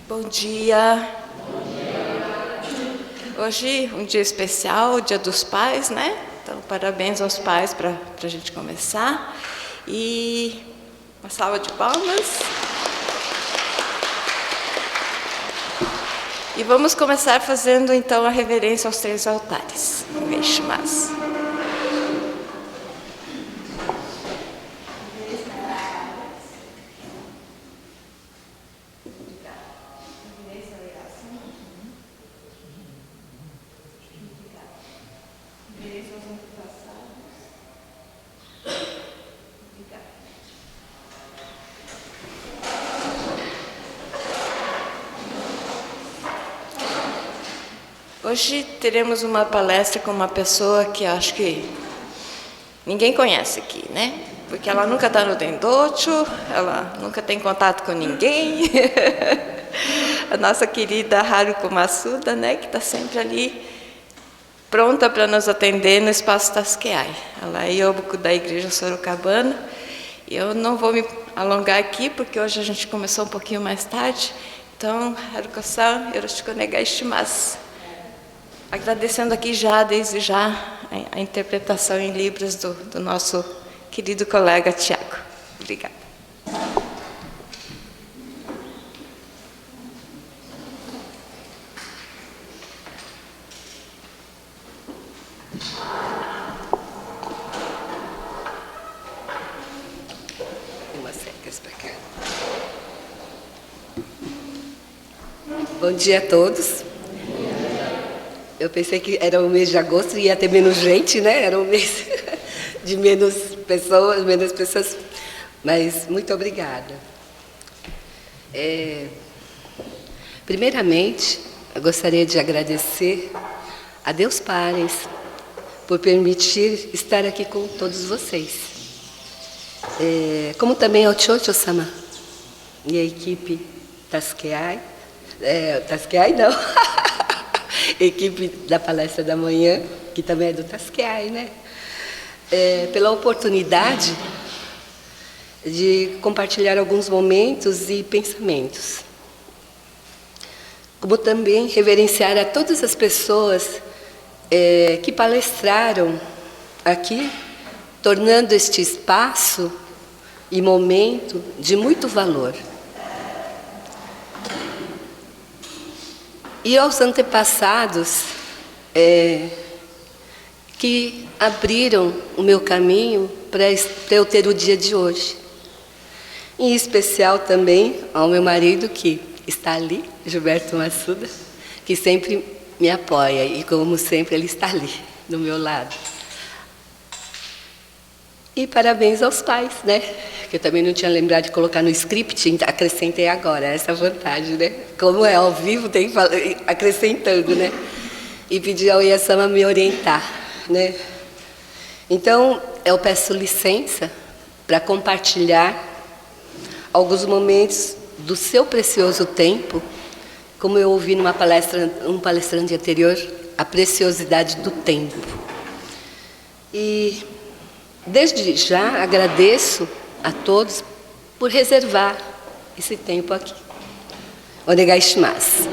Bom dia. Hoje um dia especial, o Dia dos Pais, né? Então, parabéns aos pais para a gente começar. E uma salva de palmas. E vamos começar fazendo então a reverência aos 3 altares. Veshmas. Hoje teremos uma palestra com uma pessoa que acho que ninguém conhece aqui, né? Porque ela nunca está no Dendocho, ela nunca tem contato com ninguém. A nossa querida Haruko Masuda, né? Que está sempre ali pronta para nos atender no Espaço Tasqueai. Ela é Yobuku da Igreja Sorocabana. E eu não vou me alongar aqui, porque hoje a gente começou um pouquinho mais tarde. Então, Haruko-san, yoroshiku onegai shimasu. Agradecendo aqui já, desde já, a interpretação em Libras do nosso querido colega Tiago. Obrigada. Umas secas para cá. Bom dia a todos. Eu pensei que era o mês de agosto e ia ter menos gente, né? Era um mês de menos pessoas, mas muito obrigada. Primeiramente, eu gostaria de agradecer a Deus Pais por permitir estar aqui com todos vocês. Como também ao Chocho-sama e a equipe Tasqueai. Tasqueai não. Equipe da palestra da manhã, que também é do Tasqueai, né? Pela oportunidade de compartilhar alguns momentos e pensamentos. Como também reverenciar a todas as pessoas que palestraram aqui, tornando este espaço e momento de muito valor. E aos antepassados que abriram o meu caminho para eu ter o dia de hoje. Em especial também ao meu marido, que está ali, Gilberto Masuda, que sempre me apoia e, como sempre, ele está ali, do meu lado. E parabéns aos pais, né? Que eu também não tinha lembrado de colocar no script, acrescentei agora, essa vantagem, né? Como é ao vivo, tem acrescentando, né? E pedi ao Iasama me orientar, né? Então, eu peço licença para compartilhar alguns momentos do seu precioso tempo, como eu ouvi numa palestra, um palestrante anterior, a preciosidade do tempo. E desde já agradeço a todos por reservar esse tempo aqui. Onegai shimasu.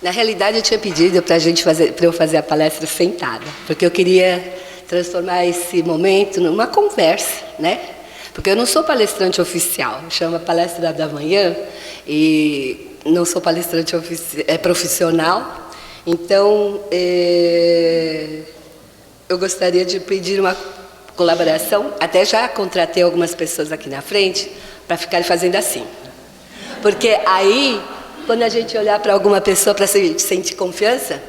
Na realidade, eu tinha pedido para eu fazer a palestra sentada, porque eu queria transformar esse momento numa conversa, né? Porque eu não sou palestrante oficial, chama Palestra da Manhã, e não sou palestrante profissional. Então, eu gostaria de pedir uma colaboração, até já contratei algumas pessoas aqui na frente, para ficarem fazendo assim. Porque aí, quando a gente olhar para alguma pessoa para sentir confiança,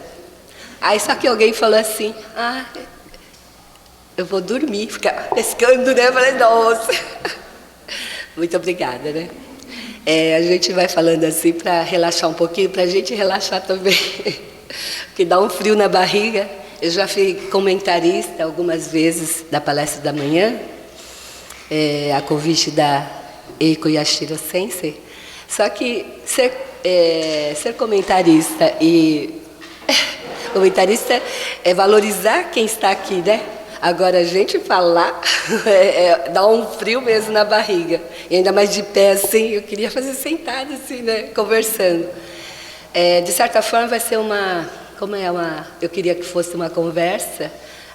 aí só que alguém falou assim, eu vou dormir, ficar pescando, né? Eu falei, nossa. Muito obrigada, né? A gente vai falando assim para relaxar um pouquinho, para a gente relaxar também. Porque dá um frio na barriga. Eu já fui comentarista algumas vezes da palestra da manhã, a convite da Eiko Yashiro Sensei. Só que ser comentarista é valorizar quem está aqui, né? Agora, a gente falar, dá um frio mesmo na barriga. E ainda mais de pé, assim, eu queria fazer sentada, assim, né, conversando. De certa forma, vai ser eu queria que fosse uma conversa,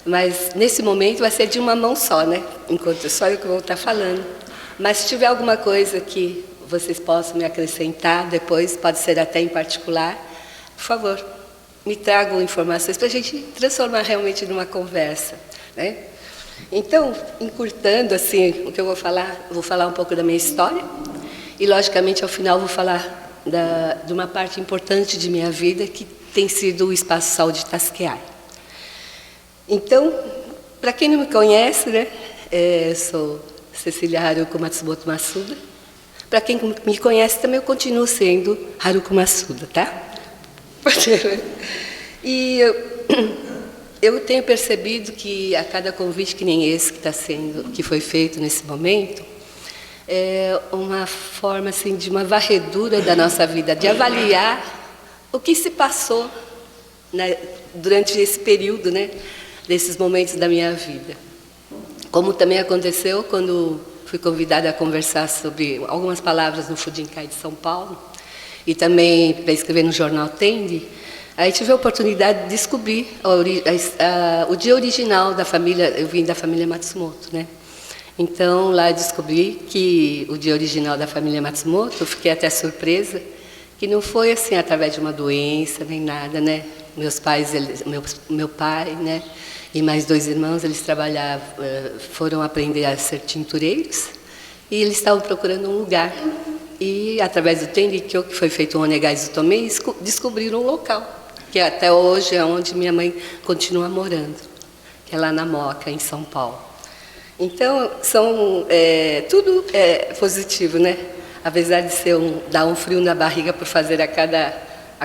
mas nesse momento vai ser de uma mão só, né? Enquanto só eu que vou estar falando. Mas se tiver alguma coisa que vocês possam me acrescentar depois, pode ser até em particular, por favor, me tragam informações para a gente transformar realmente numa conversa, né? Então, encurtando assim o que eu vou falar um pouco da minha história e, logicamente, ao final vou falar de uma parte importante de minha vida que tem sido o Espaço Saúde Tasquear. Então, para quem não me conhece, né, eu sou Cecília Haruko Matsumoto Masuda. Para quem me conhece também, eu continuo sendo Haruko Masuda, tá? E eu tenho percebido que a cada convite que nem esse que foi feito nesse momento, é uma forma assim de uma varredura da nossa vida, de avaliar o que se passou, né, durante esse período, né, desses momentos da minha vida. Como também aconteceu quando fui convidada a conversar sobre algumas palavras no Fudinkai de São Paulo e também para escrever no jornal Tende, aí tive a oportunidade de descobrir o dia original da família. Eu vim da família Matsumoto, né? Então, lá eu descobri que o dia original da família Matsumoto, eu fiquei até surpresa, que não foi assim através de uma doença nem nada, né? Meus pais, meu pai, né, e mais 2 irmãos, eles trabalhavam, foram aprender a ser tintureiros e eles estavam procurando um lugar. E através do Tenrikyo, que foi feito um Onegai Tomei, descobriram um local, que até hoje é onde minha mãe continua morando, que é lá na Moca, em São Paulo. Então, tudo é positivo, né? Apesar de dar um frio na barriga por fazer a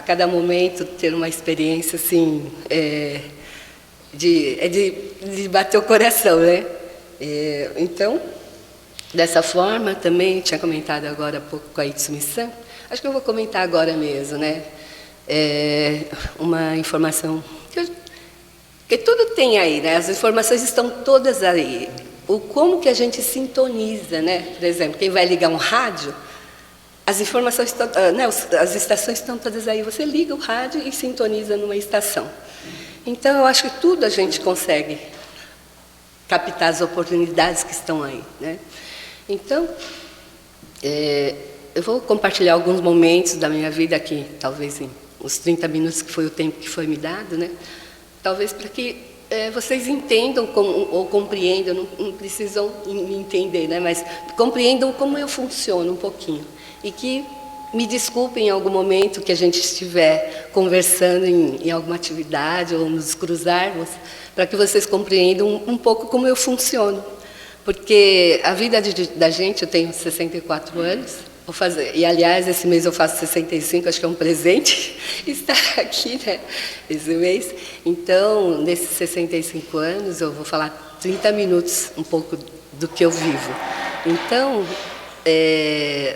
cada momento, ter uma experiência assim, de bater o coração, né? Então, dessa forma, também tinha comentado agora há pouco com a Itsumi-san, acho que eu vou comentar agora mesmo, né? Uma informação que tudo tem aí, né? As informações estão todas aí. Como que a gente sintoniza, né? Por exemplo, quem vai ligar um rádio, as informações, né? As estações estão todas aí. Você liga o rádio e sintoniza numa estação. Então, eu acho que tudo a gente consegue captar as oportunidades que estão aí, né? Então, eu vou compartilhar alguns momentos da minha vida aqui, talvez em uns 30 minutos, que foi o tempo que foi me dado, né? Talvez para que vocês entendam ou compreendam, não precisam me entender, né? Mas compreendam como eu funciono um pouquinho. E que me desculpem em algum momento que a gente estiver conversando em alguma atividade ou nos cruzarmos, para que vocês compreendam um pouco como eu funciono. Porque a vida da gente, eu tenho 64 anos, e aliás, esse mês eu faço 65, acho que é um presente estar aqui, né, esse mês. Então, nesses 65 anos, eu vou falar 30 minutos, um pouco do que eu vivo. Então,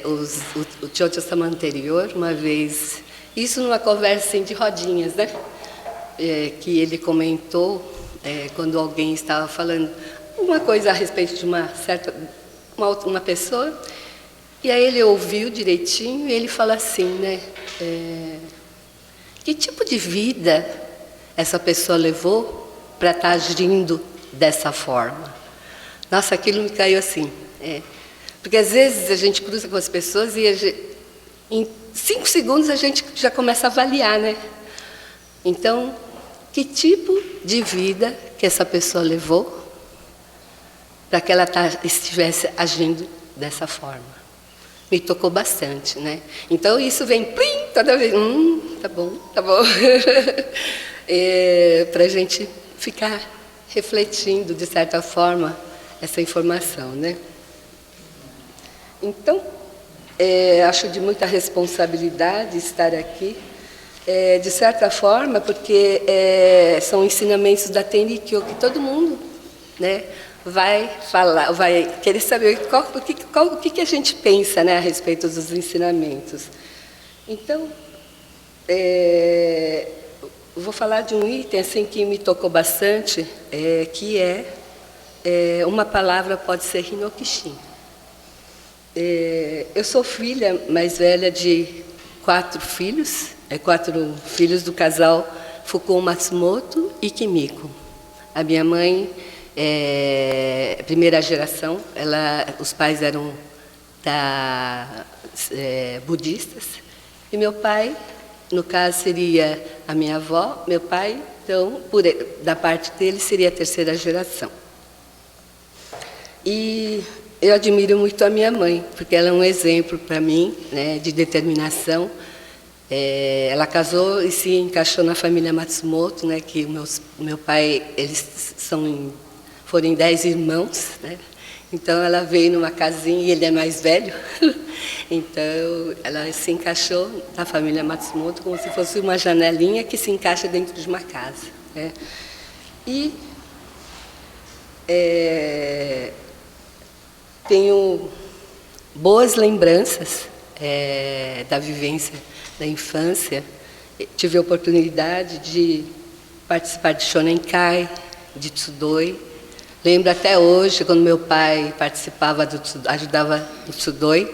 o Chocho-sama anterior, uma vez, isso numa conversa assim, de rodinhas, né, que ele comentou, quando alguém estava falando uma coisa a respeito de uma pessoa, e aí ele ouviu direitinho e ele fala assim, né? Que tipo de vida essa pessoa levou para estar agindo dessa forma? Nossa, aquilo me caiu assim. Porque às vezes a gente cruza com as pessoas e em 5 segundos a gente já começa a avaliar, né? Então, que tipo de vida que essa pessoa levou para que ela estivesse agindo dessa forma? Me tocou bastante, né? Então, isso vem, plim, toda vez, tá bom. Para a gente ficar refletindo, de certa forma, essa informação, né? Então, acho de muita responsabilidade estar aqui, de certa forma, porque são ensinamentos da Tenrikyo que todo mundo, né, vai falar, vai querer saber o que a gente pensa, né, a respeito dos ensinamentos. Então, vou falar de um item assim, que me tocou bastante, que uma palavra pode ser Hinokishin. Eu sou filha mais velha de 4 filhos do casal Foucault Matsumoto e Kimiko. A minha mãe primeira geração, os pais eram budistas, e meu pai, no caso, seria a minha avó, meu pai, então, da parte dele, seria a 3ª geração. E eu admiro muito a minha mãe, porque ela é um exemplo para mim, né, de determinação. Ela casou e se encaixou na família Matsumoto, né, que meu pai, eles foram em 10 irmãos, né? Então ela veio numa casinha e ele é mais velho, então ela se encaixou na família Matsumoto como se fosse uma janelinha que se encaixa dentro de uma casa, né? E tenho boas lembranças da vivência da infância. Tive a oportunidade de participar de Shonenkai, de Tsudoi. Lembro até hoje, quando meu pai ajudava no Tsudoi,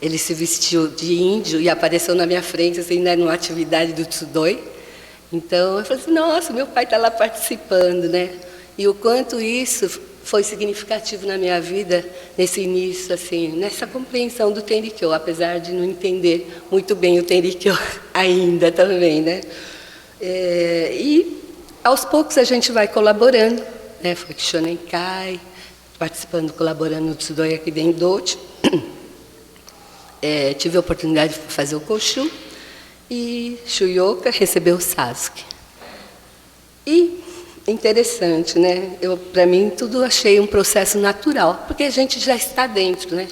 ele se vestiu de índio e apareceu na minha frente, assim, né, numa atividade do Tsudoi. Então, eu falei assim, nossa, meu pai está lá participando, né? E o quanto isso foi significativo na minha vida, nesse início, assim, nessa compreensão do Tenrikyo, apesar de não entender muito bem o Tenrikyo ainda também, né? E, aos poucos, a gente vai colaborando, né? Foi Shonenkai, participando, colaborando no Tsudoi aqui dentro do Docho. Tive a oportunidade de fazer o Koshu e Shuyoka recebeu o Sasuke. E interessante, né? Para mim, tudo achei um processo natural, porque a gente já está dentro, né,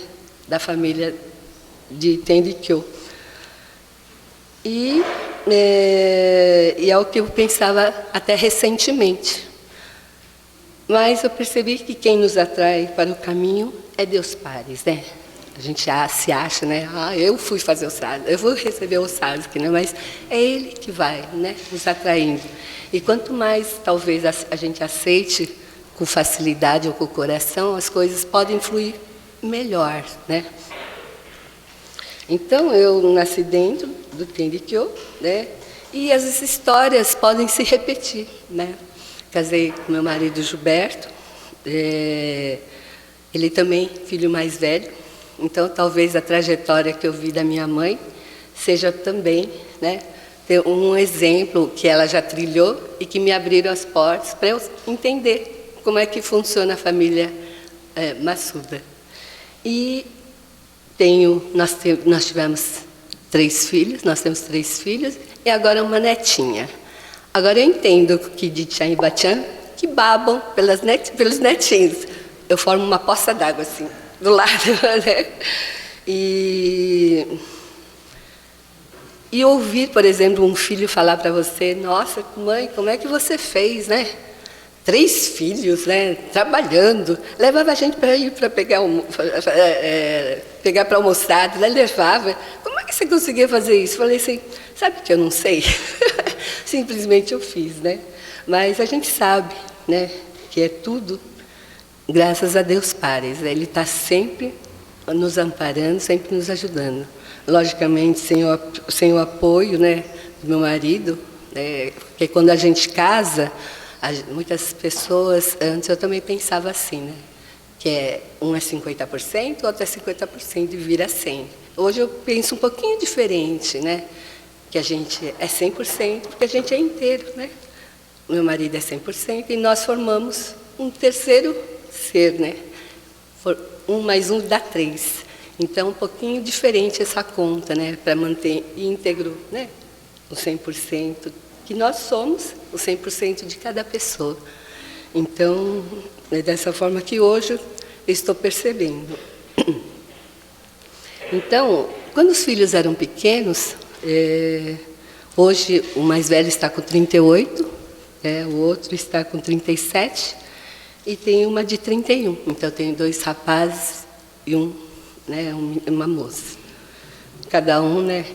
da família de Tenrikyo. E é o que eu pensava até recentemente. Mas eu percebi que quem nos atrai para o caminho é Deus Pares, né? A gente se acha, né? Eu fui fazer o Sasuke, eu vou receber o Sasuke, né? Mas é Ele que vai, né, nos atraindo. E quanto mais, talvez, a gente aceite com facilidade ou com o coração, as coisas podem fluir melhor, né? Então, eu nasci dentro do Tenrikyo, né? E as histórias podem se repetir, né? Casei com meu marido Gilberto, ele também filho mais velho. Então, talvez a trajetória que eu vi da minha mãe seja também, né, ter um exemplo que ela já trilhou e que me abriram as portas para eu entender como é que funciona a família Matsuda. E nós tivemos 3 filhos, nós temos 3 filhos e agora uma netinha. Agora eu entendo que de Chan e Bachan que babam pelos netinhos. Eu formo uma poça d'água assim, do lado, né? E ouvir, por exemplo, um filho falar para você, nossa, mãe, como é que você fez, né? 3 filhos, né? Trabalhando. Levava a gente para ir para pegar para almoçar, né? Levava. Como é que você conseguia fazer isso? Falei assim, sabe que eu não sei? Simplesmente eu fiz, né? Mas a gente sabe, né, que é tudo graças a Deus Pares. Ele está sempre nos amparando, sempre nos ajudando. Logicamente, sem o apoio, né, do meu marido, porque quando a gente casa, muitas pessoas, antes eu também pensava assim, né, que um é 50%, outro é 50% e vira 100%. Hoje eu penso um pouquinho diferente, né, que a gente é 100%, porque a gente é inteiro, né. Meu marido é 100% e nós formamos um terceiro ser, né, 1 mais 1 dá 3. Então, um pouquinho diferente essa conta, né, para manter íntegro, né, o 100%, que nós somos o 100% de cada pessoa. Então, é dessa forma que hoje eu estou percebendo. Então, quando os filhos eram pequenos, hoje o mais velho está com 38, o outro está com 37, e tem uma de 31. Então, eu tenho 2 rapazes e uma moça. Cada um, né,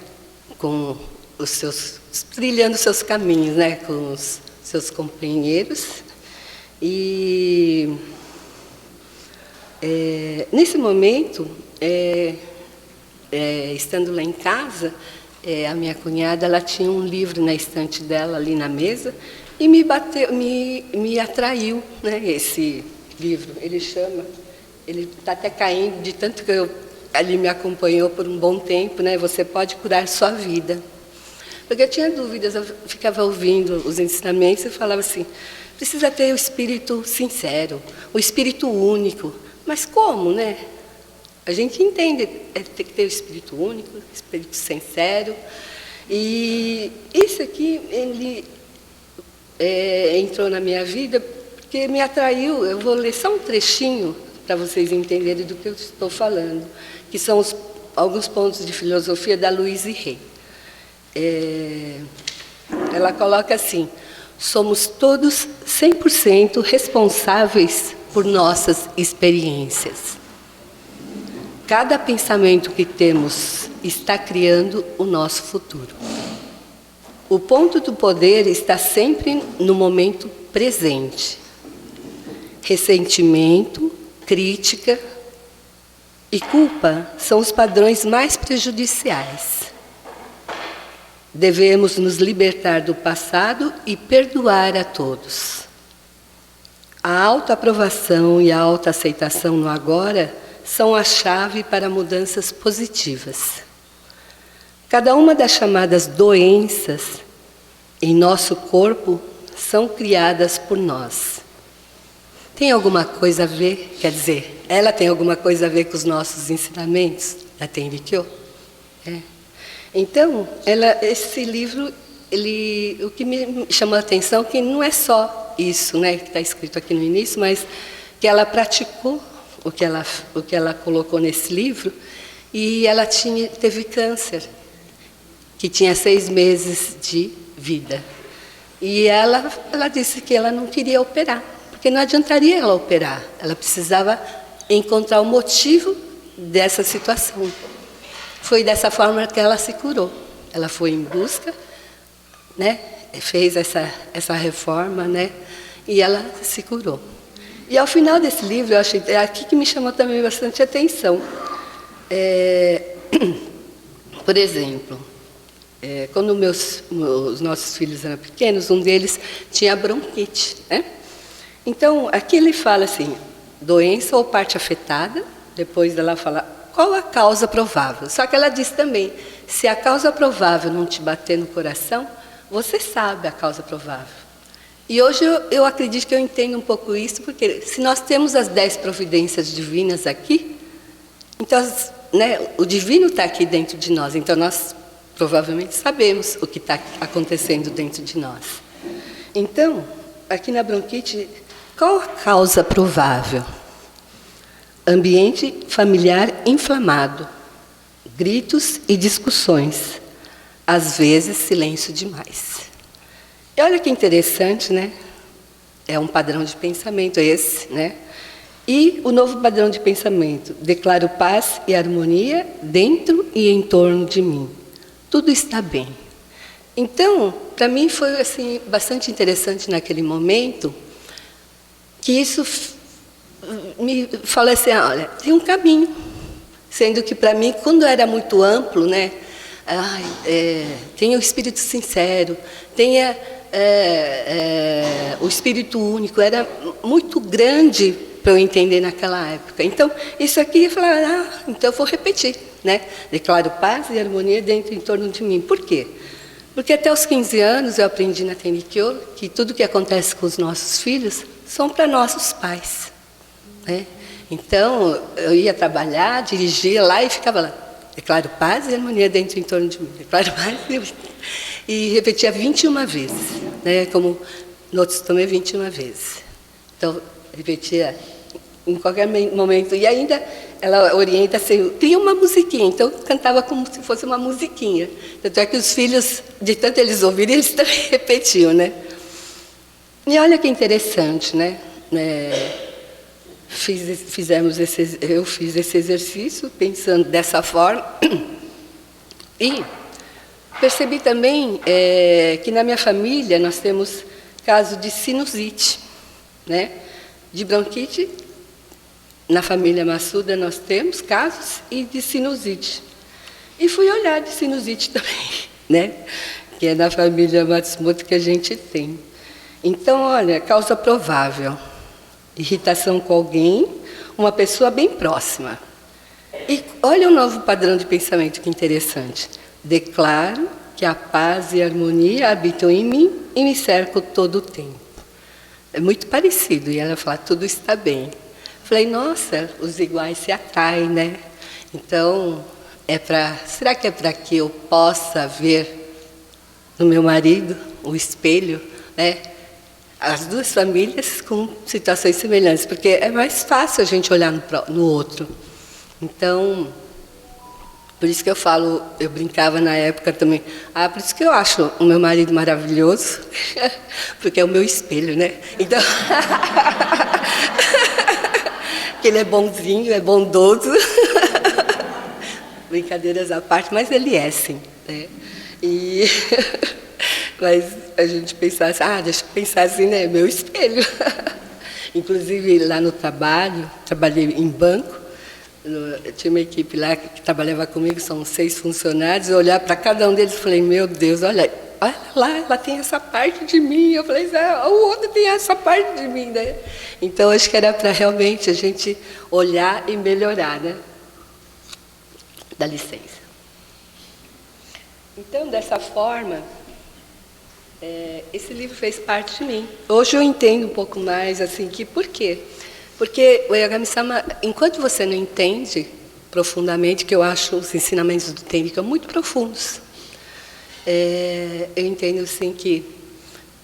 com os seus trilhando seus caminhos, né, com os seus companheiros. E nesse momento, estando lá em casa, a minha cunhada, ela tinha um livro na estante dela ali na mesa e me atraiu, né, esse livro. Ele está até caindo de tanto que ele me acompanhou por um bom tempo, né? Você pode curar sua vida. Porque eu tinha dúvidas, eu ficava ouvindo os ensinamentos e falava assim, precisa ter o espírito sincero, o espírito único. Mas como, né? A gente entende, tem que ter o espírito único, o espírito sincero. E isso aqui, ele entrou na minha vida porque me atraiu. Eu vou ler só um trechinho para vocês entenderem do que eu estou falando, que são alguns pontos de filosofia da Louise Hay. Ela coloca assim, somos todos 100% responsáveis por nossas experiências. Cada pensamento que temos está criando o nosso futuro. O ponto do poder está sempre no momento presente. Ressentimento, crítica e culpa são os padrões mais prejudiciais. Devemos nos libertar do passado e perdoar a todos. A autoaprovação e a autoaceitação no agora são a chave para mudanças positivas. Cada uma das chamadas doenças em nosso corpo são criadas por nós. Tem alguma coisa a ver, quer dizer, ela tem alguma coisa a ver com os nossos ensinamentos da Tenrikyo? Então, esse livro, o que me chamou a atenção é que não é só isso, né, que está escrito aqui no início, mas que ela praticou o que ela colocou nesse livro, e ela teve câncer, que tinha 6 meses de vida. E ela disse que ela não queria operar, porque não adiantaria ela operar, ela precisava encontrar o motivo dessa situação. Foi dessa forma que ela se curou. Ela foi em busca, né, fez essa reforma, né, e ela se curou. E ao final desse livro, eu achei, aqui que me chamou também bastante atenção. Por exemplo, quando os nossos filhos eram pequenos, um deles tinha bronquite, né? Então, aqui ele fala assim, doença ou parte afetada, depois ela fala, qual a causa provável? Só que ela diz também, se a causa provável não te bater no coração, você sabe a causa provável. E hoje eu acredito que eu entendo um pouco isso, porque se nós temos as 10 providências divinas aqui, então, né, o divino está aqui dentro de nós, então nós provavelmente sabemos o que está acontecendo dentro de nós. Então, aqui na bronquite, qual a causa provável? Ambiente familiar inflamado, gritos e discussões, às vezes silêncio demais. E olha que interessante, né? É um padrão de pensamento esse, né? E o novo padrão de pensamento, declaro paz e harmonia dentro e em torno de mim. Tudo está bem. Então, para mim foi assim bastante interessante naquele momento que isso me falou assim, olha, tem um caminho. Sendo que para mim, quando era muito amplo, né? Tenha o espírito sincero, tenha o espírito único, era muito grande para eu entender naquela época. Então, isso aqui eu falava, então eu vou repetir, né? Declaro paz e harmonia dentro e em torno de mim. Por quê? Porque até os 15 anos eu aprendi na Tenrikyo que tudo que acontece com os nossos filhos são para nossos pais, né? Então, eu ia trabalhar, dirigia lá e ficava lá. Declaro paz e harmonia dentro e em torno de mim. Declaro paz e repetia 21 vezes, né? Como no Tsutome 21 vezes. Então, repetia em qualquer momento. E ainda ela orienta assim, tem uma musiquinha. Então, eu cantava como se fosse uma musiquinha. Tanto é que os filhos, de tanto eles ouvirem, eles também repetiam, né? E olha que interessante, né? Eu fiz esse exercício pensando dessa forma e Percebi também que na minha família nós temos caso de sinusite, né? De bronquite. Na família Massuda nós temos casos e de sinusite. E fui olhar de sinusite também, né? Que é na família Matsumoto que a gente tem. Então, olha, causa provável: irritação com alguém, uma pessoa bem próxima. E olha o novo padrão de pensamento, que interessante. Declaro que a paz e a harmonia habitam em mim e me cercam todo o tempo. É muito parecido. E ela fala, tudo está bem. Falei, nossa, os iguais se atraem, né? Então, será que é para que eu possa ver no meu marido o espelho, né? As duas famílias com situações semelhantes, porque é mais fácil a gente olhar no outro. Então, por isso que eu falo, eu brincava na época também, por isso que eu acho o meu marido maravilhoso, porque é o meu espelho, né? Então, que ele é bonzinho, é bondoso, brincadeiras à parte, mas ele é sim, né? Mas a gente pensar assim, deixa eu pensar assim, né? Meu espelho. Inclusive, lá no trabalho, trabalhei em banco, tinha uma equipe lá que trabalhava comigo, são 6 funcionários, eu olhar para cada um deles e falei, meu Deus, olha lá, ela tem essa parte de mim. Eu falei, o outro tem essa parte de mim, né? Então, acho que era para realmente a gente olhar e melhorar, né? Dá licença. Então, dessa forma, esse livro fez parte de mim. Hoje eu entendo um pouco mais, assim, que por quê? Porque o Yagami-sama, enquanto você não entende profundamente, que eu acho os ensinamentos do Tenrika muito profundos, eu entendo, assim, que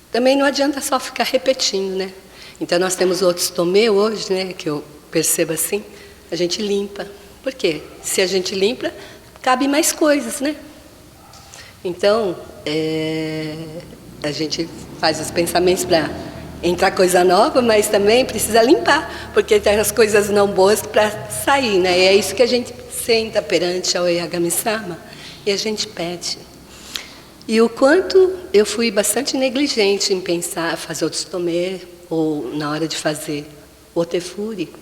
também não adianta só ficar repetindo, né? Então, nós temos o Otsutome hoje, né, que eu percebo assim, a gente limpa. Por quê? Se a gente limpa, cabe mais coisas, né? Então, a gente faz os pensamentos para entrar coisa nova, mas também precisa limpar, porque tem as coisas não boas para sair, né? E é isso que a gente senta perante ao Yagami-sama e a gente pede. E o quanto eu fui bastante negligente em pensar, fazer o Otsutome, ou na hora de fazer o Otefuri.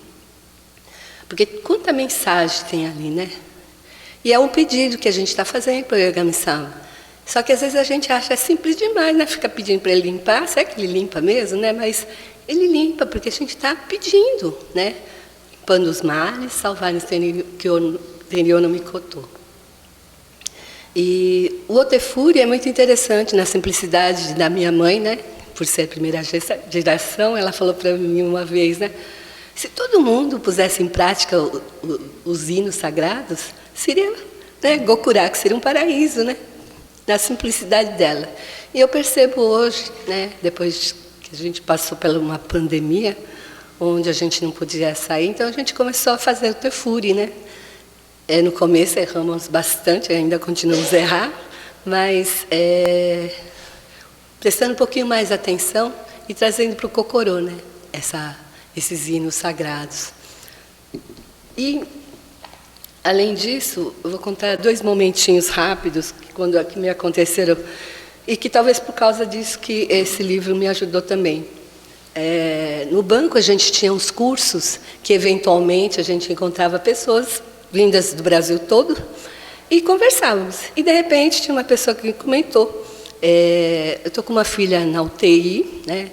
Porque quanta mensagem tem ali, né? E é um pedido que a gente está fazendo para o Yagami-sama. Só que às vezes a gente acha simples demais, né? Fica pedindo para ele limpar, será que ele limpa mesmo, né? Mas ele limpa porque a gente está pedindo, né? Limpando os males, salvar os Tenryo no Mikoto. E o Otefuri é muito interessante na simplicidade da minha mãe, né? Por ser a primeira geração, ela falou para mim uma vez, né? Se todo mundo pusesse em prática os hinos sagrados, seria, né, Gokuraku, seria um paraíso, né? Na simplicidade dela. E eu percebo hoje, né, depois que a gente passou por uma pandemia, onde a gente não podia sair, então a gente começou a fazer o Otefuri, né? No começo erramos bastante, ainda continuamos a errar, mas prestando um pouquinho mais atenção e trazendo para o Kokoro, né? Esses hinos sagrados. E, além disso, eu vou contar 2 momentinhos rápidos que me aconteceram e que talvez por causa disso que esse livro me ajudou também. No banco a gente tinha uns cursos que eventualmente a gente encontrava pessoas vindas do Brasil todo e conversávamos. E de repente tinha uma pessoa que comentou, eu estou com uma filha na UTI, né?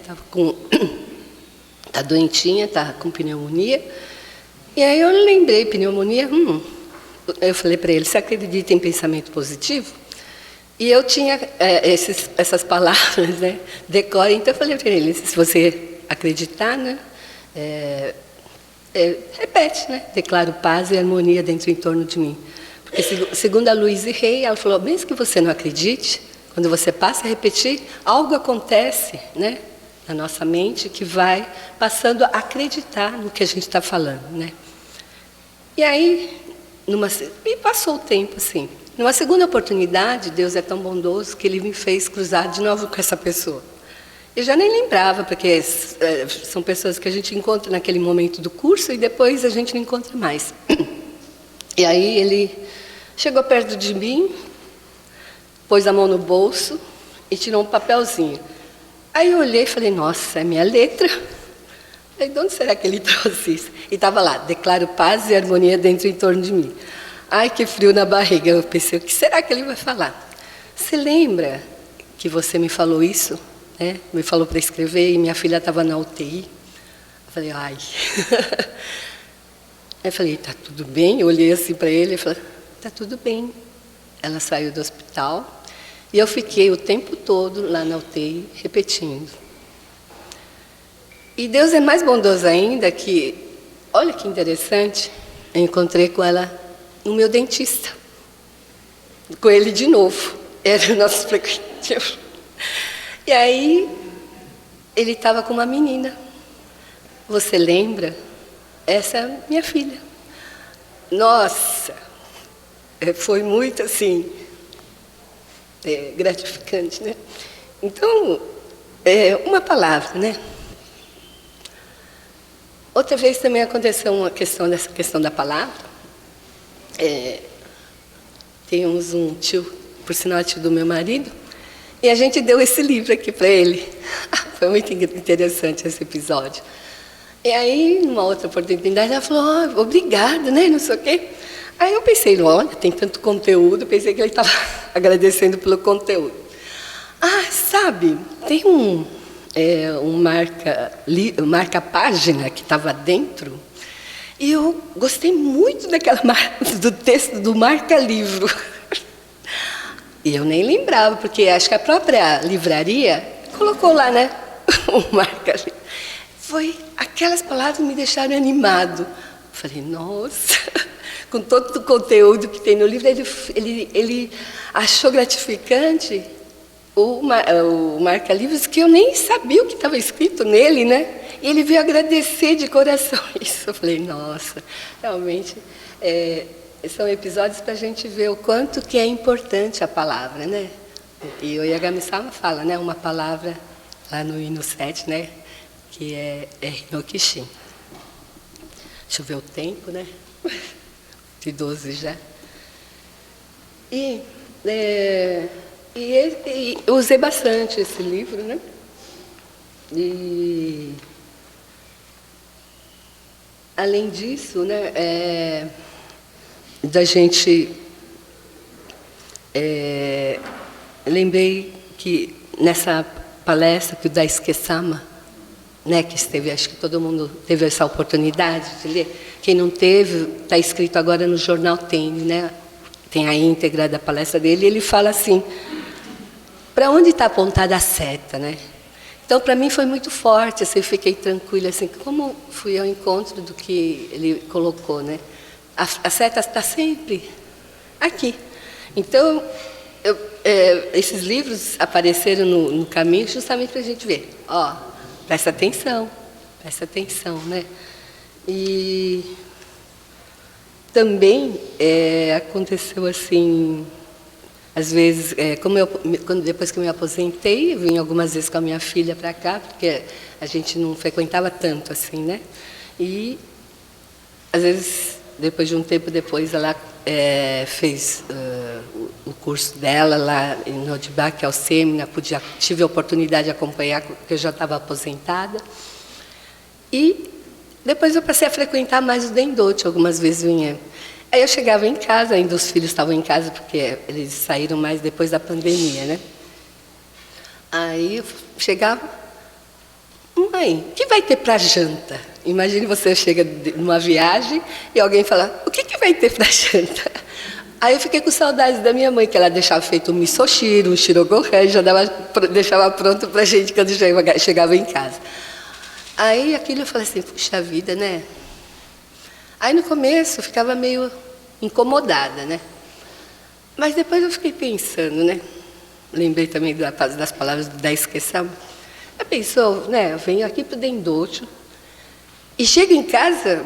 Tá doentinha, tá com pneumonia. E aí eu lembrei, pneumonia, eu falei para ele, você acredita em pensamento positivo? E eu tinha essas palavras, né, decore, então eu falei para ele, se você acreditar, né, repete, né, declaro paz e harmonia dentro e em torno de mim. Porque segundo a Louise Hay, ela falou, mesmo que você não acredite, quando você passa a repetir, algo acontece, né, na nossa mente que vai passando a acreditar no que a gente está falando, né? E aí, me passou o tempo assim. Numa segunda oportunidade, Deus é tão bondoso que Ele me fez cruzar de novo com essa pessoa. Eu já nem lembrava, porque são pessoas que a gente encontra naquele momento do curso e depois a gente não encontra mais. E aí ele chegou perto de mim pôs a mão no bolso e tirou um papelzinho. Aí eu olhei e falei, nossa, é minha letra. Falei, de onde será que ele trouxe isso? E estava lá, declaro paz e harmonia dentro e em torno de mim. Ai, que frio na barriga. Eu pensei, o que será que ele vai falar? Você lembra que você me falou isso? Me falou para escrever e minha filha estava na UTI. Eu falei, ai. Aí eu falei, tá tudo bem? Eu olhei assim para ele e falei, tá tudo bem. Ela saiu do hospital e eu fiquei o tempo todo lá na UTI repetindo. E Deus é mais bondoso ainda que, olha que interessante, eu encontrei com ela no meu dentista. Com ele de novo. Era o nosso frequentativo. E aí, ele estava com uma menina. Você lembra? Essa é minha filha. Nossa! Foi muito, assim, gratificante, né? Então, uma palavra, né? Outra vez também aconteceu uma questão dessa questão da palavra. Temos um tio, por sinal tio do meu marido, e a gente deu esse livro aqui para ele. Foi muito interessante esse episódio. E aí, numa outra oportunidade, ela falou, oh, obrigada, né, não sei o quê. Aí eu pensei, olha, tem tanto conteúdo, pensei que ele estava agradecendo pelo conteúdo. Ah, sabe, tem um marca-página que estava dentro, e eu gostei muito do texto do marca-livro. E eu nem lembrava, porque acho que a própria livraria colocou lá, né? O marca-livro. Aquelas palavras me deixaram animado. Falei, nossa, com todo o conteúdo que tem no livro, ele achou gratificante o marca-livros, que eu nem sabia o que estava escrito nele, né? E ele veio agradecer de coração isso. Eu falei, nossa, realmente são episódios para a gente ver o quanto que é importante a palavra, né? E o Yagami-sama fala, né? Uma palavra lá no hino 7, né? Que é Hinokishin. Deixa eu ver o tempo, né? De 12 já. E eu usei bastante esse livro, né? E além disso, né, da gente lembrei que nessa palestra que o Daisuke-sama, né, que esteve, acho que todo mundo teve essa oportunidade de ler. Quem não teve, está escrito agora no jornal Tem, né? Tem a íntegra da palestra dele, e ele fala assim, para onde está apontada a seta, né? Então, para mim foi muito forte, assim, eu fiquei tranquila, assim, como fui ao encontro do que ele colocou, né? A seta está sempre aqui. Então, esses livros apareceram no caminho justamente para a gente ver, ó, presta atenção, né? E também aconteceu assim, às vezes, depois que eu me aposentei, eu vim algumas vezes com a minha filha para cá, porque a gente não frequentava tanto assim, né? E às vezes, depois de um tempo depois, ela fez o curso dela lá em Odibá, que é o Sêmina, tive a oportunidade de acompanhar, porque eu já estava aposentada. E depois eu passei a frequentar mais o Dendote, algumas vezes vinha. Aí eu chegava em casa, ainda os filhos estavam em casa, porque eles saíram mais depois da pandemia, né? Aí eu chegava, mãe, o que vai ter para janta? Imagine você chega numa viagem e alguém fala, o que vai ter para janta? Aí eu fiquei com saudades da minha mãe, que ela deixava feito um misoshiro, um shirogohan, já deixava pronto para a gente quando chegava em casa. Aí aquilo eu falei assim, puxa vida, né? Aí no começo eu ficava meio incomodada, né? Mas depois eu fiquei pensando, né? Lembrei também das palavras do Daisuke-sama. Eu pensou, né? Eu venho aqui para o Dendocho e chego em casa,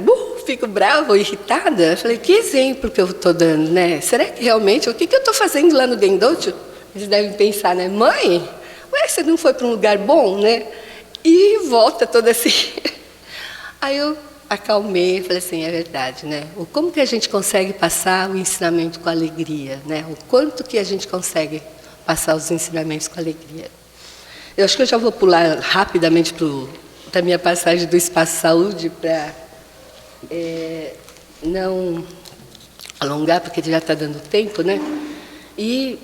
fico brava, irritada. Eu falei, que exemplo que eu estou dando, né? Será que realmente, o que eu estou fazendo lá no Dendocho? Eles devem pensar, né? Mãe, ué, você não foi para um lugar bom, né? E volta toda assim. Aí eu acalmei, falei assim, é verdade, né? Como que a gente consegue passar o ensinamento com alegria, né? O quanto que a gente consegue passar os ensinamentos com alegria. Eu acho que eu já vou pular rapidamente para a minha passagem do Espaço Saúde, para não alongar, porque já está dando tempo, né? E,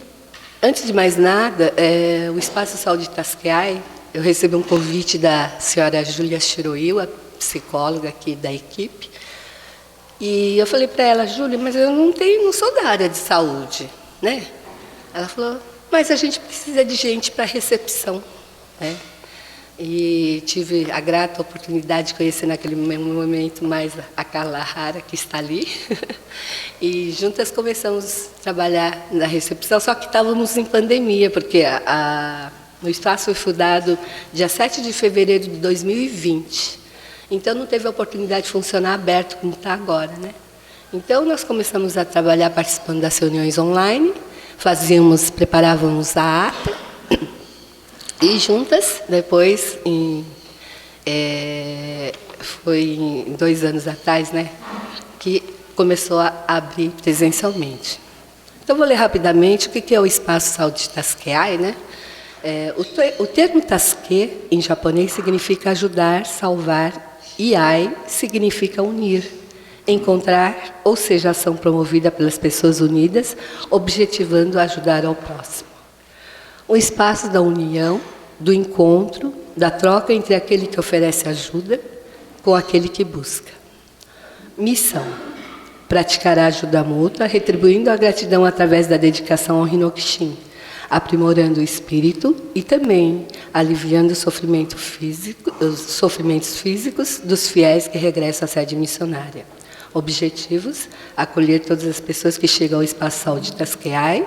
antes de mais nada, o Espaço Saúde Tasqueai, eu recebi um convite da senhora Júlia Shiroiu, a psicóloga aqui da equipe, e eu falei para ela: Júlia, mas eu não sou da área de saúde, né? Ela falou: mas a gente precisa de gente para recepção, né? E tive a grata oportunidade de conhecer naquele momento mais a Carla Rara, que está ali. E juntas começamos a trabalhar na recepção, só que estávamos em pandemia, porque o espaço foi fundado dia 7 de fevereiro de 2020. Então não teve a oportunidade de funcionar aberto como está agora, né? Então nós começamos a trabalhar participando das reuniões online, preparávamos a ata, e juntas, depois, foi em 2 anos atrás, né, que começou a abrir presencialmente. Então, vou ler rapidamente o que é o Espaço Saúde Tasqueai, né? O termo tasque, em japonês, significa ajudar, salvar, e ai significa unir, encontrar, ou seja, ação promovida pelas pessoas unidas, objetivando ajudar ao próximo. O espaço da união, do encontro, da troca entre aquele que oferece ajuda com aquele que busca. Missão: praticar a ajuda mútua, retribuindo a gratidão através da dedicação ao Hinokushin, aprimorando o espírito e também aliviando os sofrimentos físicos dos fiéis que regressam à sede missionária. Objetivos: acolher todas as pessoas que chegam ao Espaço Saúde Tasqueai,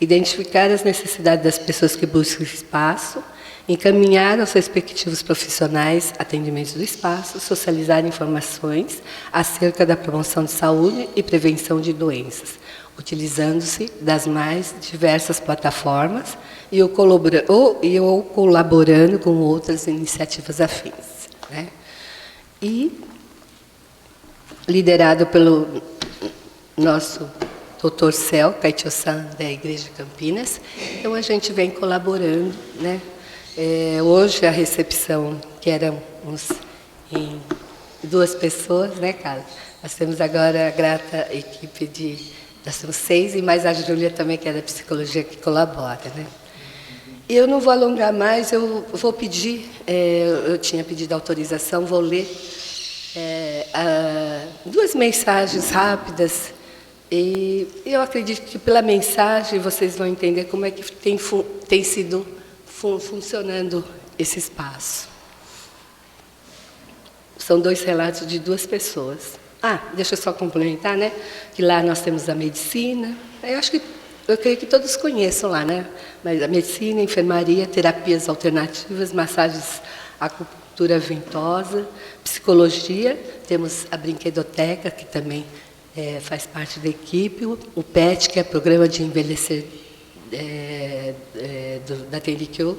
identificar as necessidades das pessoas que buscam espaço, encaminhar aos respectivos profissionais atendimentos do espaço, socializar informações acerca da promoção de saúde e prevenção de doenças, utilizando-se das mais diversas plataformas e colaborando com outras iniciativas afins, né? E liderado pelo nosso Dr. Céu Kaicho-san, da Igreja de Campinas. Então, a gente vem colaborando, né? Hoje, a recepção, que éramos em 2 pessoas, né, Carla? Nós temos agora a grata equipe nós temos 6, e mais a Júlia também, que é da psicologia, que colabora, né? E eu não vou alongar mais, eu vou pedir, eu tinha pedido autorização, vou ler 2 mensagens rápidas. E eu acredito que pela mensagem vocês vão entender como é que tem sido funcionando esse espaço. São 2 relatos de 2 pessoas. Deixa eu só complementar, né? Que lá nós temos a medicina. Eu creio que todos conheçam lá, né? Mas a medicina, a enfermaria, terapias alternativas, massagens, acupuntura ventosa, psicologia. Temos a brinquedoteca, que também faz parte da equipe, o PET, que é o Programa de Envelhecer da Tenrikyo,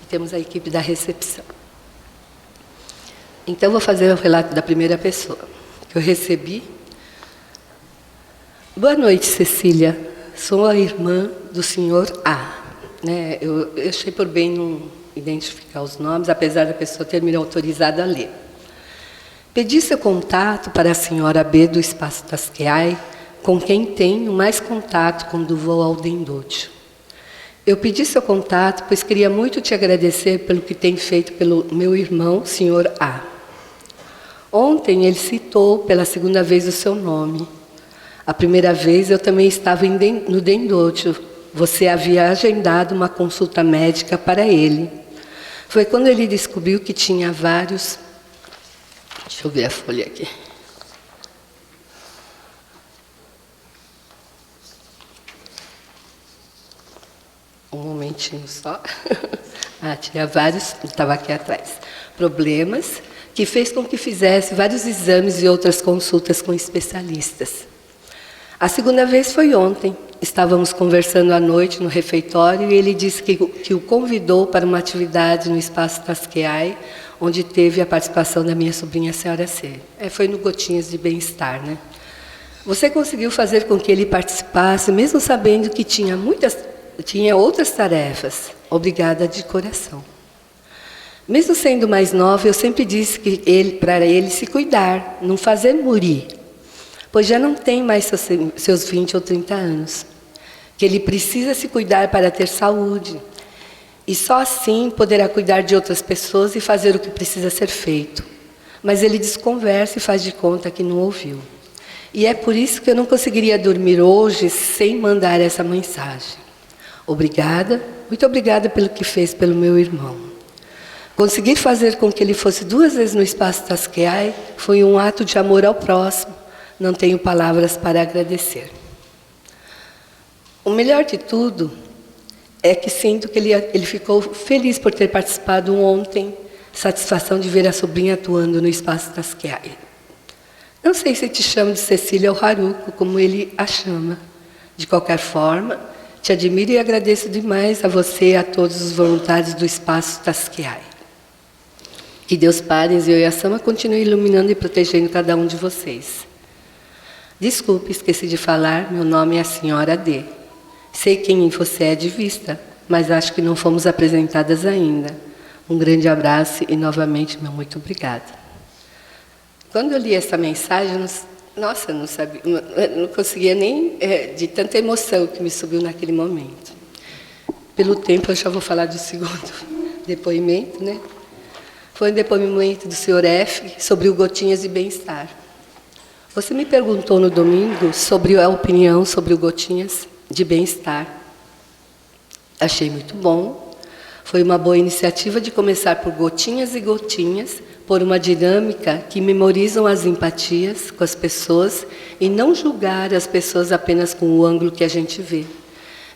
e temos a equipe da recepção. Então, vou fazer o relato da primeira pessoa, que eu recebi. Boa noite, Cecília. Sou a irmã do senhor A. Né? Eu achei por bem não identificar os nomes, apesar da pessoa ter me autorizado a ler. Pedi seu contato para a senhora B do Espaço Tasqueai, com quem tenho mais contato quando vou ao Dendocho. Eu pedi seu contato, pois queria muito te agradecer pelo que tem feito pelo meu irmão, senhor A. Ontem ele citou pela 2ª vez o seu nome. A primeira vez eu também estava no Dendocho. Você havia agendado uma consulta médica para ele. Foi quando ele descobriu que tinha vários... Deixa eu ver a folha aqui. Um momentinho só. Tinha vários, estava aqui atrás. Problemas que fez com que fizesse vários exames e outras consultas com especialistas. A 2ª vez foi ontem. Estávamos conversando à noite no refeitório e ele disse que o convidou para uma atividade no Espaço Tasqueai, onde teve a participação da minha sobrinha, a senhora C. Foi no Gotinhas de Bem-Estar, né? Você conseguiu fazer com que ele participasse, mesmo sabendo que tinha muitas tinha outras tarefas. Obrigada de coração. Mesmo sendo mais nova, eu sempre disse que para ele se cuidar, não fazer morir, pois já não tem mais seus 20 ou 30 anos. Que ele precisa se cuidar para ter saúde. E só assim poderá cuidar de outras pessoas e fazer o que precisa ser feito. Mas ele desconversa e faz de conta que não ouviu. E é por isso que eu não conseguiria dormir hoje sem mandar essa mensagem. Obrigada, muito obrigada pelo que fez pelo meu irmão. Conseguir fazer com que ele fosse 2 vezes no Espaço Tasqueai foi um ato de amor ao próximo. Não tenho palavras para agradecer. O melhor de tudo é que sinto que ele ficou feliz por ter participado ontem. Satisfação de ver a sobrinha atuando no Espaço Tasqueai. Não sei se te chamo de Cecília ou Haruko, como ele a chama. De qualquer forma, te admiro e agradeço demais a você e a todos os voluntários do Espaço Tasqueai. Que Deus Pai e Oyasama continue iluminando e protegendo cada um de vocês. Desculpe, esqueci de falar, meu nome é a Senhora D. Sei quem você é de vista, mas acho que não fomos apresentadas ainda. Um grande abraço e novamente, meu muito obrigada. Quando eu li essa mensagem, nossa, não sabia, não conseguia nem, de tanta emoção que me subiu naquele momento. Pelo tempo, eu já vou falar do segundo depoimento, né? Foi um depoimento do Sr. F. sobre o Gotinhas de Bem-Estar. Você me perguntou no domingo sobre a opinião sobre o Gotinhas de Bem-Estar. Achei muito bom. Foi uma boa iniciativa de começar por gotinhas e gotinhas, por uma dinâmica que memorizam as empatias com as pessoas e não julgar as pessoas apenas com o ângulo que a gente vê.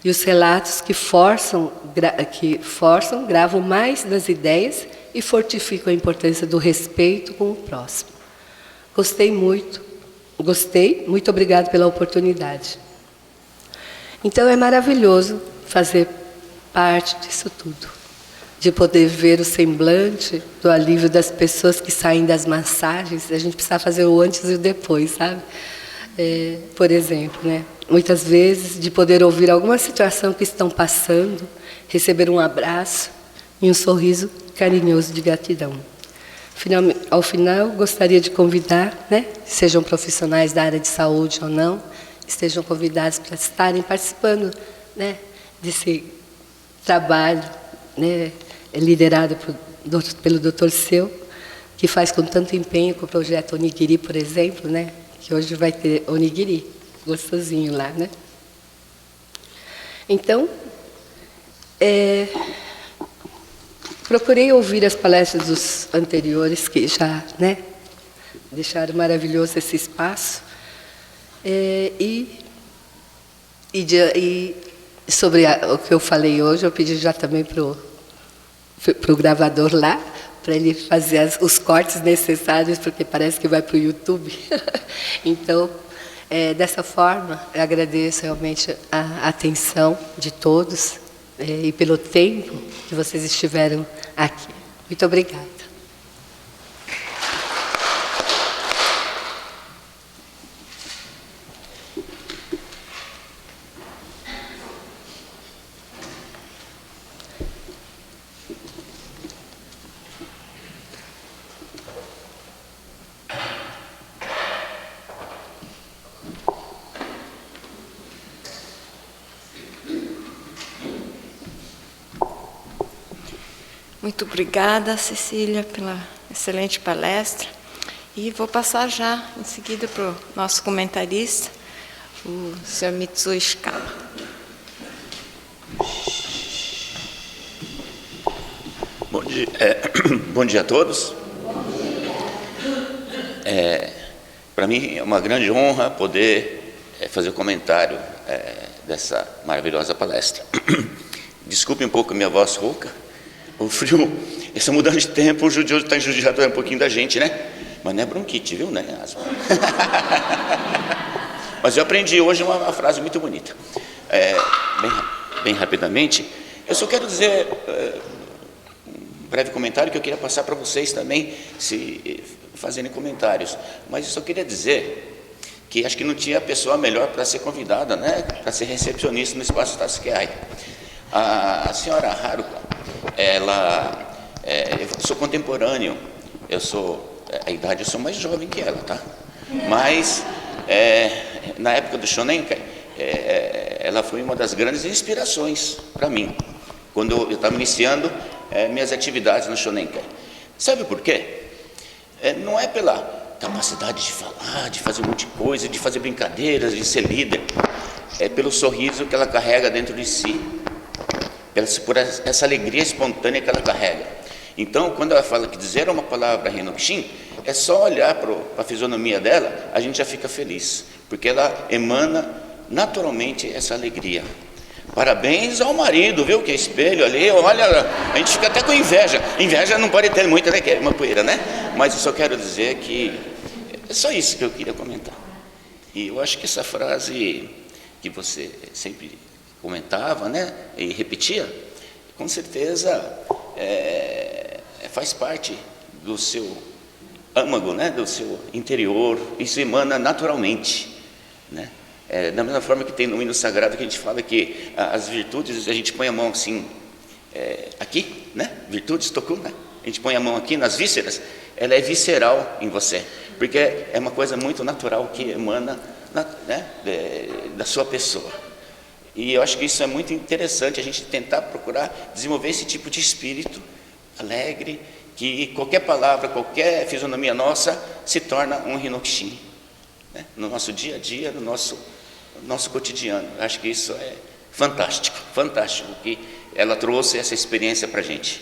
E os relatos que forçam, gravam mais das ideias e fortificam a importância do respeito com o próximo. Gostei, muito obrigado pela oportunidade. Então é maravilhoso fazer parte disso tudo, de poder ver o semblante do alívio das pessoas que saem das massagens. A gente precisa fazer o antes e o depois, sabe? Por exemplo, né? Muitas vezes de poder ouvir alguma situação que estão passando, receber um abraço e um sorriso carinhoso de gratidão. Ao final, gostaria de convidar, né, sejam profissionais da área de saúde ou não, estejam convidados para estarem participando, né, desse trabalho, né, liderado pelo Dr. Seu, que faz com tanto empenho com o projeto Onigiri, por exemplo, né, que hoje vai ter Onigiri, gostosinho lá, né? Então, procurei ouvir as palestras dos anteriores, que já, né, deixaram maravilhoso esse espaço. E sobre o que eu falei hoje, eu pedi já também para o gravador lá, para ele fazer os cortes necessários, porque parece que vai para o YouTube. Então, dessa forma, eu agradeço realmente a atenção de todos e pelo tempo que vocês estiveram aqui. Muito obrigada. Muito obrigada, Cecília, pela excelente palestra. E vou passar já, em seguida, para o nosso comentarista, o Sr. Mitsuo Ishikawa. Bom dia a todos. Para mim é uma grande honra poder fazer o comentário dessa maravilhosa palestra. Desculpe um pouco a minha voz rouca. O frio, essa mudança de tempo, o judio está enjudiado um pouquinho da gente, né? Mas não é bronquite, viu? Não é asma. Mas eu aprendi hoje uma frase muito bonita. Bem rapidamente, eu só quero dizer um breve comentário que eu queria passar para vocês também, se fazerem comentários. Mas eu só queria dizer que acho que não tinha pessoa melhor para ser convidada, né, para ser recepcionista no Espaço Tasqueai. A senhora Haruka, eu sou contemporâneo, a idade eu sou mais jovem que ela, tá? Mas, na época do Shonenkai, ela foi uma das grandes inspirações para mim, quando eu estava iniciando minhas atividades no Shonenkai. Sabe por quê? Não é pela capacidade de falar, de fazer um monte de coisa, de fazer brincadeiras, de ser líder. É pelo sorriso que ela carrega dentro de si, por essa alegria espontânea que ela carrega. Então, quando ela fala que dizer uma palavra Hinokshin, é só olhar para a fisionomia dela, a gente já fica feliz, porque ela emana naturalmente essa alegria. Parabéns ao marido, viu, que é espelho ali, olha, a gente fica até com inveja. Inveja não pode ter muita, né, que é uma poeira, né? Mas eu só quero dizer que é só isso que eu queria comentar. E eu acho que essa frase que você sempre comentava, né, e repetia, com certeza faz parte do seu âmago, né, do seu interior, isso emana naturalmente, né? Da mesma forma que tem no hino sagrado que a gente fala que as virtudes, a gente põe a mão assim, aqui, né? Virtudes, tocou, né? A gente põe a mão aqui nas vísceras, ela é visceral em você, porque é uma coisa muito natural que emana, né, da sua pessoa. E eu acho que isso é muito interessante, a gente tentar procurar desenvolver esse tipo de espírito alegre, que qualquer palavra, qualquer fisionomia nossa se torna um Hinokshin, né? No nosso dia a dia, no nosso cotidiano. Acho que isso é fantástico, fantástico que ela trouxe essa experiência para a gente.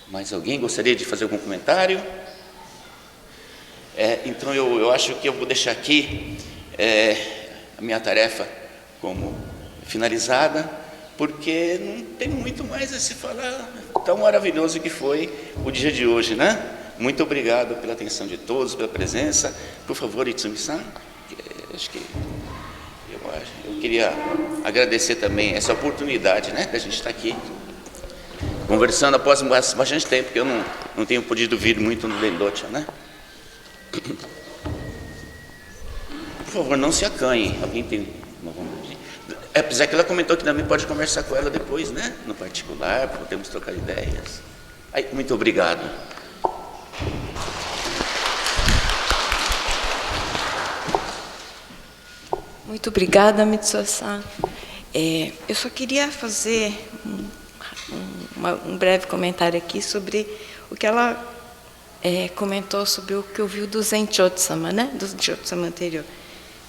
Mais alguém gostaria de fazer algum comentário? Então eu acho que eu vou deixar aqui a minha tarefa como finalizada, porque não tem muito mais a se falar, tão maravilhoso que foi o dia de hoje, né? Muito obrigado pela atenção de todos, pela presença. Por favor, Itsumi-san, acho que eu queria agradecer também essa oportunidade, né, da gente estar aqui conversando após bastante tempo, porque eu não tenho podido vir muito no Dendocha, né? Por favor, não se acanhe. Alguém tem uma vontade? Apesar que ela comentou que também pode conversar com ela depois, né, no particular, podemos trocar ideias. Muito obrigado. Muito obrigada, Mitsuo-san. Eu só queria fazer um breve comentário aqui sobre o que ela comentou sobre o que eu vi do Zenchotsu-sama, né? Do Zenchotsu-sama anterior.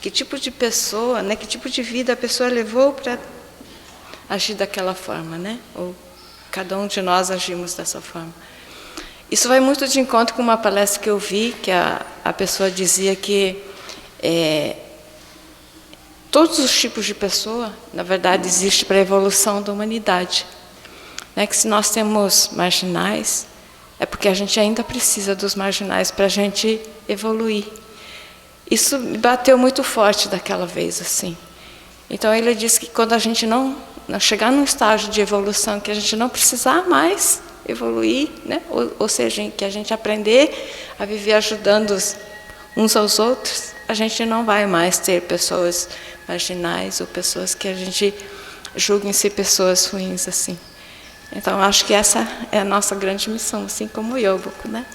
Que tipo de pessoa, né? Que tipo de vida a pessoa levou para agir daquela forma, né? Ou cada um de nós agimos dessa forma. Isso vai muito de encontro com uma palestra que eu vi, que a pessoa dizia que todos os tipos de pessoa, na verdade, existem para a evolução da humanidade. Né? Que se nós temos marginais, é porque a gente ainda precisa dos marginais para a gente evoluir. Isso me bateu muito forte daquela vez, assim. Então, ele disse que quando a gente não chegar num estágio de evolução que a gente não precisar mais evoluir, né? Ou seja, que a gente aprender a viver ajudando uns aos outros, a gente não vai mais ter pessoas marginais ou pessoas que a gente julga em ser pessoas ruins, assim. Então, acho que essa é a nossa grande missão, assim como o Yoboku, né?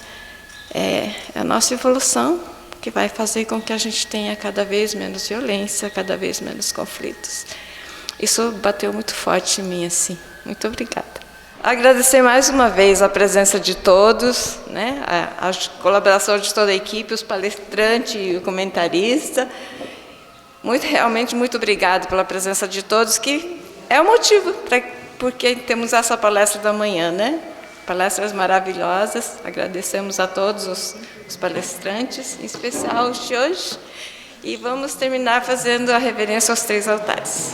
É a nossa evolução que vai fazer com que a gente tenha cada vez menos violência, cada vez menos conflitos. Isso bateu muito forte em mim, assim. Muito obrigada. Agradecer mais uma vez a presença de todos, né? A colaboração de toda a equipe, os palestrantes e o comentarista. Realmente muito obrigado pela presença de todos, que é o motivo porque temos essa palestra da manhã, né? Palestras maravilhosas. Agradecemos a todos os palestrantes, em especial os de hoje. E vamos terminar fazendo a reverência aos 3 altares.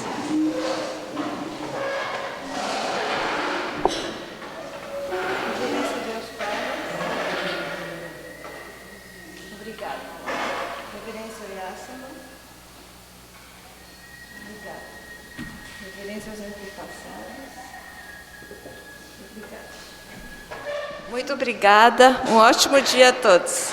Obrigada. Reverência ao Yasama. Obrigada. Reverência aos antepassados. Obrigada. Muito obrigada. Um ótimo dia a todos.